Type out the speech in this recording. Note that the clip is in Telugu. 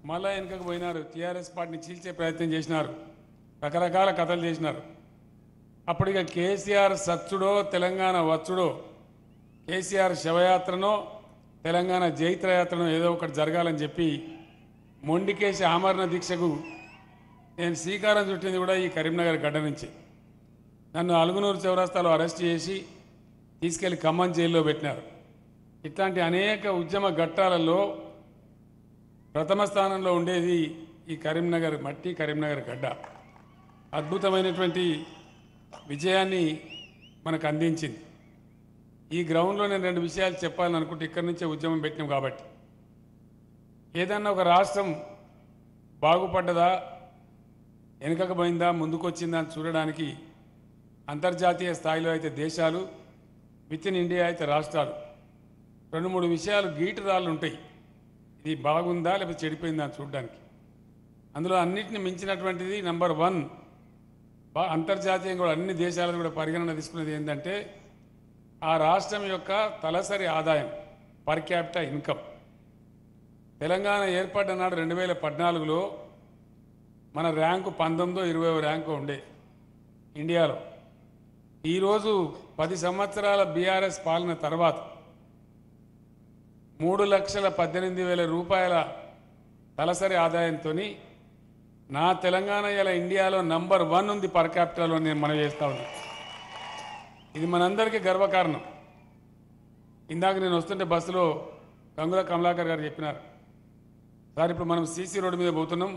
మళ్ళా వెనుకకు పోయినారు. టీఆర్ఎస్ పార్టీని చీల్చే ప్రయత్నం చేసినారు. రకరకాల కథలు చేసినారు. అప్పటిక కేసీఆర్ సచ్చుడో తెలంగాణ వచ్చుడో, కేసీఆర్ శవయాత్రనో తెలంగాణ జైత్రయాత్రనో ఏదో ఒకటి జరగాలని చెప్పి మొండికేసి ఆమరణ దీక్షకు నేను శ్రీకారం చుట్టింది కూడా ఈ కరీంనగర్ గడ్డ నుంచి. నన్ను అలుగునూరు చౌరస్తాలో అరెస్ట్ చేసి తీసుకెళ్లి ఖమ్మం జైల్లో పెట్టినారు. ఇట్లాంటి అనేక ఉద్యమ ఘట్టాలలో ప్రథమ స్థానంలో ఉండేది ఈ కరీంనగర్ మట్టి, కరీంనగర్ గడ్డ. అద్భుతమైనటువంటి విజయాన్ని మనకు అందించింది. ఈ గ్రౌండ్లో నేను రెండు విషయాలు చెప్పాలని అనుకుంటే ఇక్కడి నుంచే ఉద్యమం పెట్టినాం కాబట్టి, ఏదన్నా ఒక రాష్ట్రం బాగుపడ్డదా, వెనుకకపోయిందా, ముందుకొచ్చిందా అని చూడడానికి అంతర్జాతీయ స్థాయిలో అయితే దేశాలు, విత్ ఇన్ ఇండియా అయితే రాష్ట్రాలు, రెండు మూడు విషయాలు గీటురాళ్ళు ఉంటాయి. ఇది బాగుందా లేకపోతే చెడిపోయిందా అని చూడడానికి. అందులో అన్నిటిని మించినటువంటిది నంబర్ 1 అంతర్జాతీయంగా కూడా అన్ని దేశాలను కూడా పరిగణన తీసుకునేది ఏంటంటే ఆ రాష్ట్రం యొక్క తలసరి ఆదాయం, పర్ క్యాపిటా ఇన్కమ్. తెలంగాణ ఏర్పడ్డ నాడు 2014లో మన ర్యాంకు 19వ 20వ ర్యాంకు ఉండే ఇండియాలో. ఈరోజు 10 సంవత్సరాల బీఆర్ఎస్ పాలన తర్వాత 3,18,000 రూపాయల తలసరి ఆదాయంతో నా తెలంగాణ ఇలా ఇండియాలో నంబర్ 1 ఉంది పర్ క్యాపిటల్లో. నేను మనం చేస్తా ఉన్నా. ఇది మనందరికీ గర్వకారణం. ఇందాక నేను వస్తుంటే బస్సులో గంగుల కమలాకర్ గారు చెప్పినారు, సార్ ఇప్పుడు మనం సీసీ రోడ్డు మీద పోతున్నాం,